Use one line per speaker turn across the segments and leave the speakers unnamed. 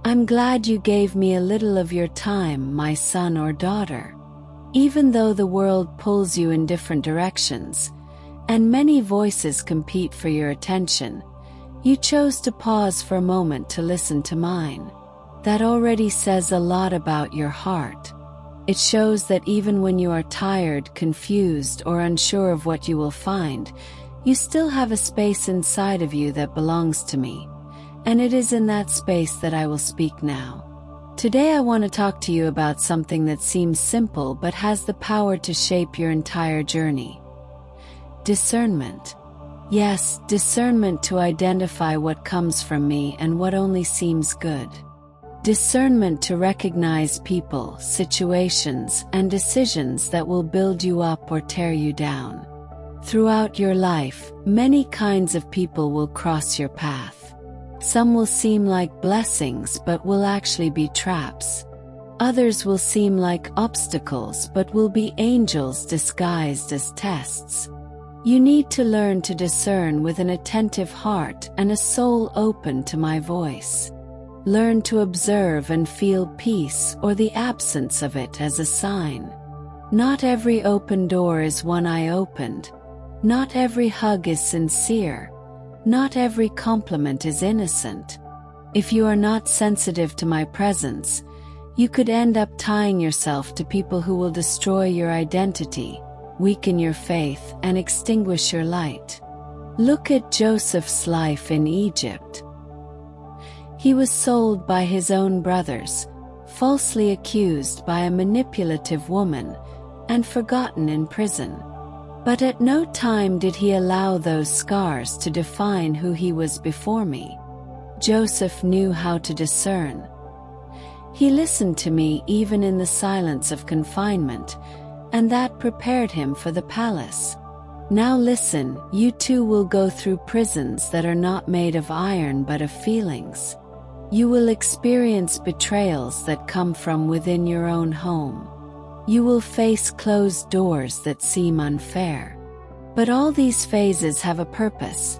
I'm glad you gave me a little of your time, my son or daughter. Even though the world pulls you in different directions, and many voices compete for your attention, you chose to pause for a moment to listen to mine. That already says a lot about your heart. It shows that even when you are tired, confused, or unsure of what you will find, you still have a space inside of you that belongs to me. And it is in that space that I will speak now. Today I want to talk to you about something that seems simple but has the power to shape your entire journey. Discernment. Yes, discernment to identify what comes from me and what only seems good. Discernment to recognize people, situations, and decisions that will build you up or tear you down. Throughout your life, many kinds of people will cross your path. Some will seem like blessings but will actually be traps. Others will seem like obstacles but will be angels disguised as tests. You need to learn to discern with an attentive heart and a soul open to my voice. Learn to observe and feel peace or the absence of it as a sign. Not every open door is one I opened. Not every hug is sincere. Not every compliment is innocent. If you are not sensitive to my presence, you could end up tying yourself to people who will destroy your identity, weaken your faith, and extinguish your light. Look at Joseph's life in Egypt. He was sold by his own brothers, falsely accused by a manipulative woman, and forgotten in prison. But at no time did he allow those scars to define who he was before me. Joseph knew how to discern. He listened to me even in the silence of confinement, and that prepared him for the palace. Now listen, you too will go through prisons that are not made of iron but of feelings. You will experience betrayals that come from within your own home. You will face closed doors that seem unfair. But all these phases have a purpose: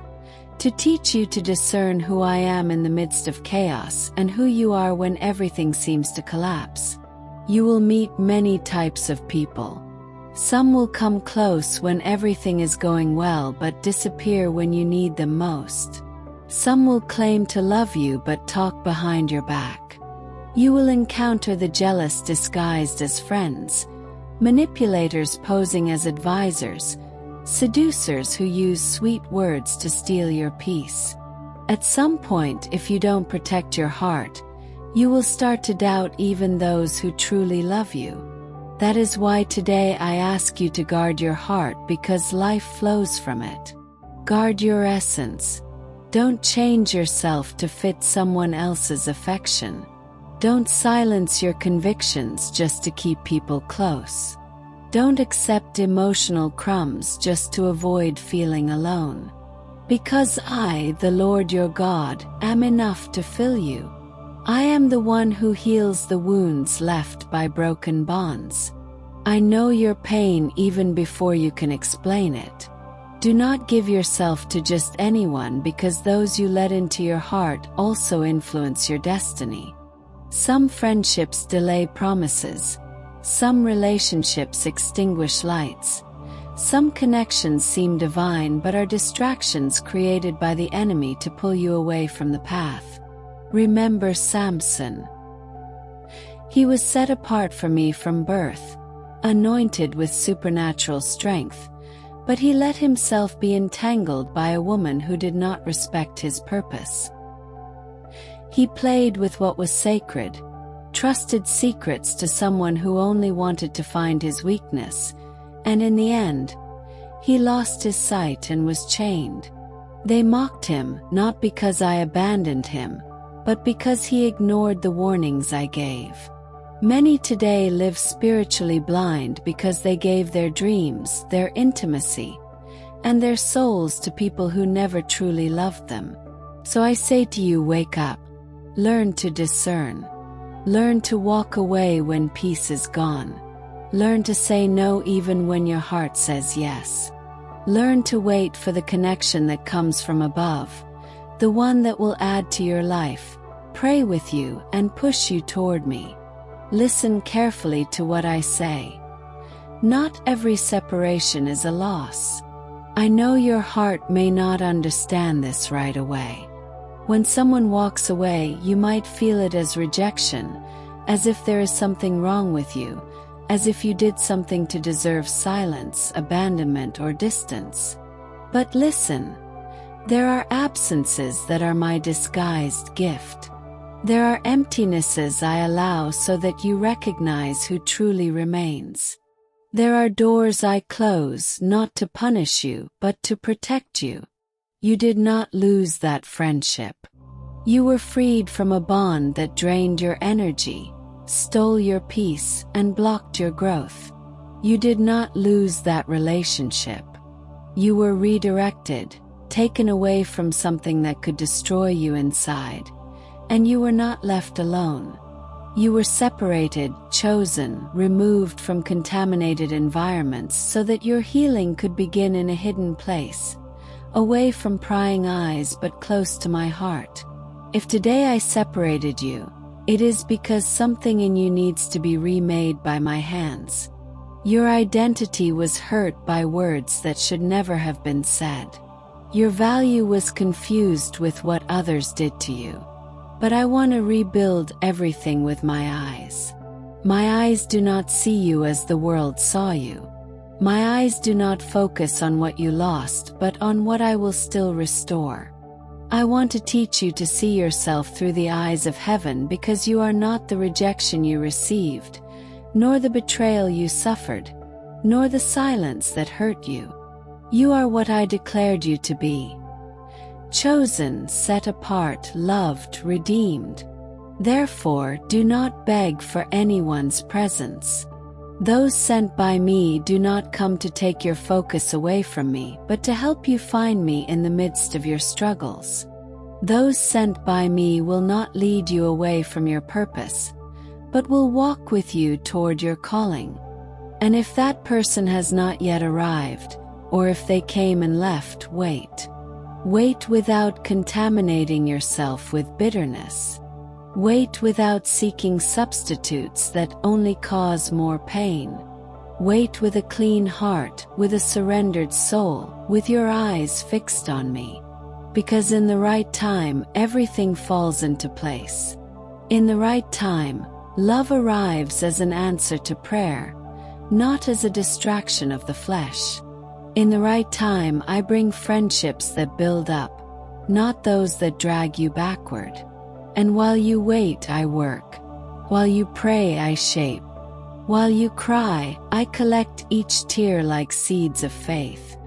to teach you to discern who I am in the midst of chaos and who you are when everything seems to collapse. You will meet many types of people. Some will come close when everything is going well but disappear when you need them most. Some will claim to love you but talk behind your back. You will encounter the jealous disguised as friends, manipulators posing as advisors, seducers who use sweet words to steal your peace. At some point, if you don't protect your heart, you will start to doubt even those who truly love you. That is why today I ask you to guard your heart, because life flows from it. Guard your essence. Don't change yourself to fit someone else's affection. Don't silence your convictions just to keep people close. Don't accept emotional crumbs just to avoid feeling alone. Because I, the Lord your God, am enough to fill you. I am the one who heals the wounds left by broken bonds. I know your pain even before you can explain it. Do not give yourself to just anyone, because those you let into your heart also influence your destiny. Some friendships delay promises. Some relationships extinguish lights. Some connections seem divine but are distractions created by the enemy to pull you away from the path. Remember Samson. He was set apart for me from birth, anointed with supernatural strength, but he let himself be entangled by a woman who did not respect his purpose. He played with what was sacred, trusted secrets to someone who only wanted to find his weakness, and in the end, he lost his sight and was chained. They mocked him, not because I abandoned him, but because he ignored the warnings I gave. Many today live spiritually blind because they gave their dreams, their intimacy, and their souls to people who never truly loved them. So I say to you, wake up. Learn to discern. Learn to walk away when peace is gone. Learn to say no even when your heart says yes. Learn to wait for the connection that comes from above, the one that will add to your life, pray with you and push you toward me. Listen carefully to what I say. Not every separation is a loss. I know your heart may not understand this right away. When someone walks away, you might feel it as rejection, as if there is something wrong with you, as if you did something to deserve silence, abandonment, or distance. But listen, there are absences that are my disguised gift. There are emptinesses I allow so that you recognize who truly remains. There are doors I close not to punish you, but to protect you. You did not lose that friendship. You were freed from a bond that drained your energy, stole your peace, and blocked your growth. You did not lose that relationship. You were redirected, taken away from something that could destroy you inside, and you were not left alone. You were separated, chosen, removed from contaminated environments so that your healing could begin in a hidden place, away from prying eyes but close to my heart. If today I separated you, it is because something in you needs to be remade by my hands. Your identity was hurt by words that should never have been said. Your value was confused with what others did to you. But I want to rebuild everything with my eyes. My eyes do not see you as the world saw you. My eyes do not focus on what you lost, but on what I will still restore. I want to teach you to see yourself through the eyes of heaven, because you are not the rejection you received, nor the betrayal you suffered, nor the silence that hurt you. You are what I declared you to be. Chosen, set apart, loved, redeemed. Therefore, do not beg for anyone's presence. Those sent by me do not come to take your focus away from me, but to help you find me in the midst of your struggles. Those sent by me will not lead you away from your purpose, but will walk with you toward your calling. And if that person has not yet arrived, or if they came and left, wait. Wait without contaminating yourself with bitterness. Wait without seeking substitutes that only cause more pain. Wait with a clean heart, with a surrendered soul, with your eyes fixed on me. Because in the right time, everything falls into place. In the right time, love arrives as an answer to prayer, not as a distraction of the flesh. In the right time, I bring friendships that build up, not those that drag you backward. And while you wait, I work. While you pray, I shape. While you cry, I collect each tear like seeds of faith.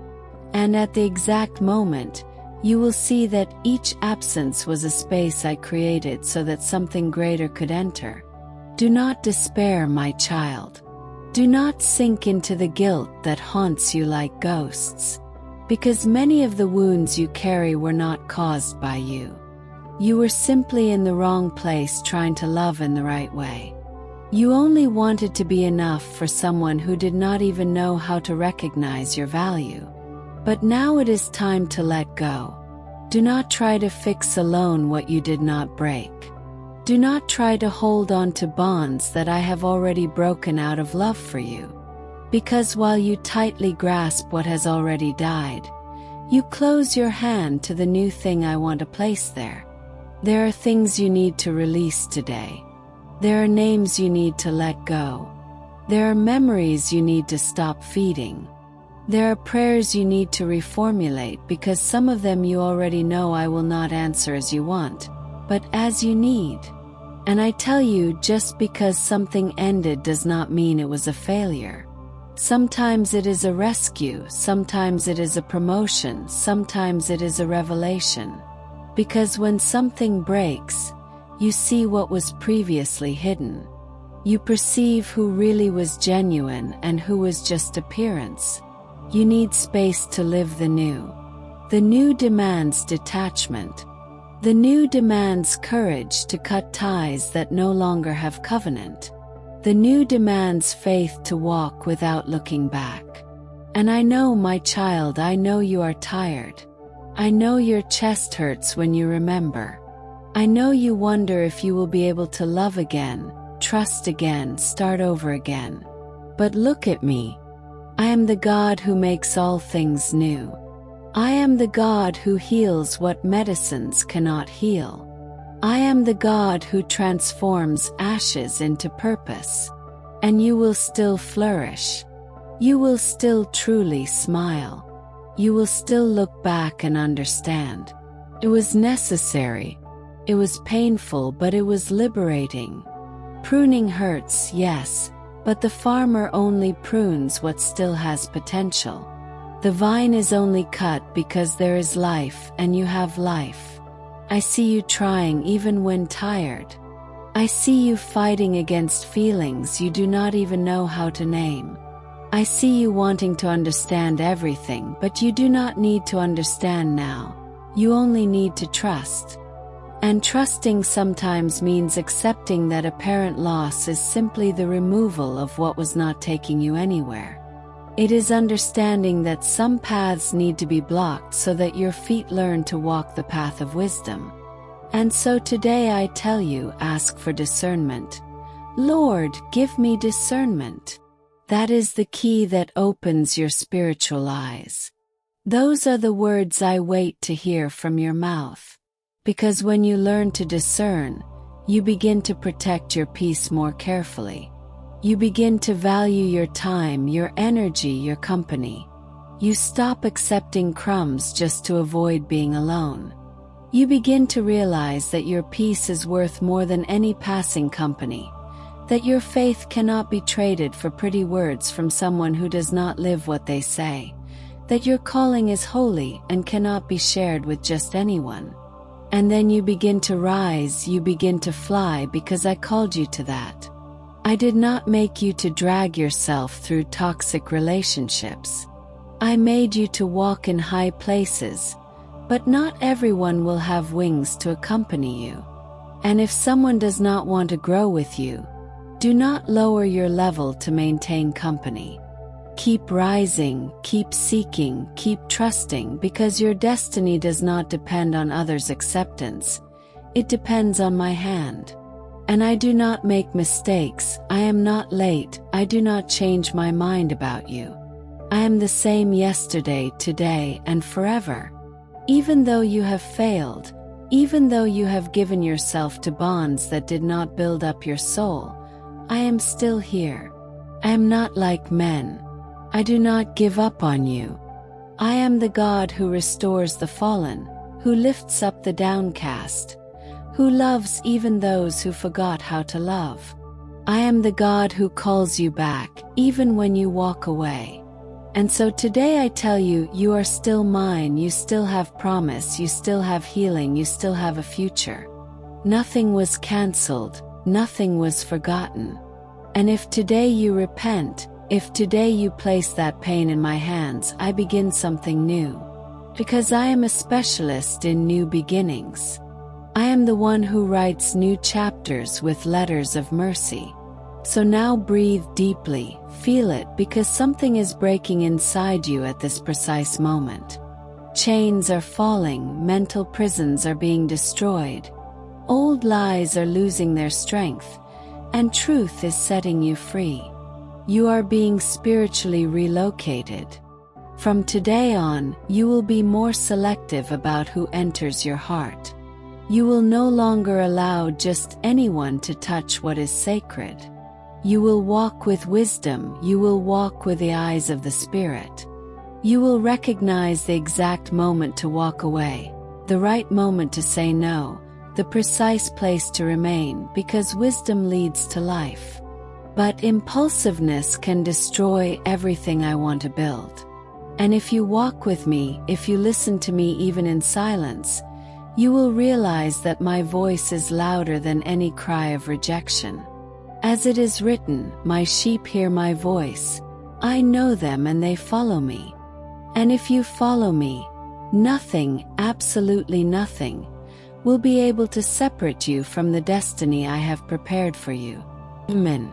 And at the exact moment, you will see that each absence was a space I created so that something greater could enter. Do not despair, my child. Do not sink into the guilt that haunts you like ghosts, because many of the wounds you carry were not caused by you. You were simply in the wrong place trying to love in the right way. You only wanted to be enough for someone who did not even know how to recognize your value. But now it is time to let go. Do not try to fix alone what you did not break. Do not try to hold on to bonds that I have already broken out of love for you. Because while you tightly grasp what has already died, you close your hand to the new thing I want to place there. There are things you need to release today. There are names you need to let go. There are memories you need to stop feeding. There are prayers you need to reformulate, because some of them you already know I will not answer as you want, but as you need. And I tell you, just because something ended does not mean it was a failure. Sometimes it is a rescue, sometimes it is a promotion, sometimes it is a revelation. Because when something breaks, you see what was previously hidden. You perceive who really was genuine and who was just appearance. You need space to live the new. The new demands detachment. The new demands courage to cut ties that no longer have covenant. The new demands faith to walk without looking back. And I know, my child, I know you are tired. I know your chest hurts when you remember. I know you wonder if you will be able to love again, trust again, start over again. But look at me. I am the God who makes all things new. I am the God who heals what medicines cannot heal. I am the God who transforms ashes into purpose. And you will still flourish. You will still truly smile. You will still look back and understand. It was necessary. It was painful, but it was liberating. Pruning hurts, yes, but the farmer only prunes what still has potential. The vine is only cut because there is life and you have life. I see you trying even when tired. I see you fighting against feelings you do not even know how to name. I see you wanting to understand everything, but you do not need to understand now. You only need to trust. And trusting sometimes means accepting that apparent loss is simply the removal of what was not taking you anywhere. It is understanding that some paths need to be blocked so that your feet learn to walk the path of wisdom. And so today I tell you, ask for discernment. Lord, give me discernment. That is the key that opens your spiritual eyes. Those are the words I wait to hear from your mouth. Because when you learn to discern, you begin to protect your peace more carefully. You begin to value your time, your energy, your company. You stop accepting crumbs just to avoid being alone. You begin to realize that your peace is worth more than any passing company. That your faith cannot be traded for pretty words from someone who does not live what they say. That your calling is holy and cannot be shared with just anyone. And then you begin to rise, you begin to fly because I called you to that. I did not make you to drag yourself through toxic relationships. I made you to walk in high places, but not everyone will have wings to accompany you. And if someone does not want to grow with you, do not lower your level to maintain company. Keep rising, keep seeking, keep trusting, because your destiny does not depend on others' acceptance. It depends on my hand. And I do not make mistakes, I am not late, I do not change my mind about you. I am the same yesterday, today, and forever. Even though you have failed, even though you have given yourself to bonds that did not build up your soul, I am still here. I am not like men. I do not give up on you. I am the God who restores the fallen, who lifts up the downcast, who loves even those who forgot how to love. I am the God who calls you back, even when you walk away. And so today I tell you, you are still mine, you still have promise, you still have healing, you still have a future. Nothing was cancelled, nothing was forgotten. And if today you repent, if today you place that pain in my hands, I begin something new. Because I am a specialist in new beginnings. I am the one who writes new chapters with letters of mercy. So now breathe deeply, feel it, because something is breaking inside you at this precise moment. Chains are falling, mental prisons are being destroyed. Old lies are losing their strength, and truth is setting you free. You are being spiritually relocated. From today on, you will be more selective about who enters your heart. You will no longer allow just anyone to touch what is sacred. You will walk with wisdom, you will walk with the eyes of the Spirit. You will recognize the exact moment to walk away, the right moment to say no, the precise place to remain, because wisdom leads to life. But impulsiveness can destroy everything I want to build. And if you walk with me, if you listen to me even in silence, you will realize that my voice is louder than any cry of rejection. As it is written, my sheep hear my voice. I know them and they follow me. And if you follow me, nothing, absolutely nothing, will be able to separate you from the destiny I have prepared for you. Amen.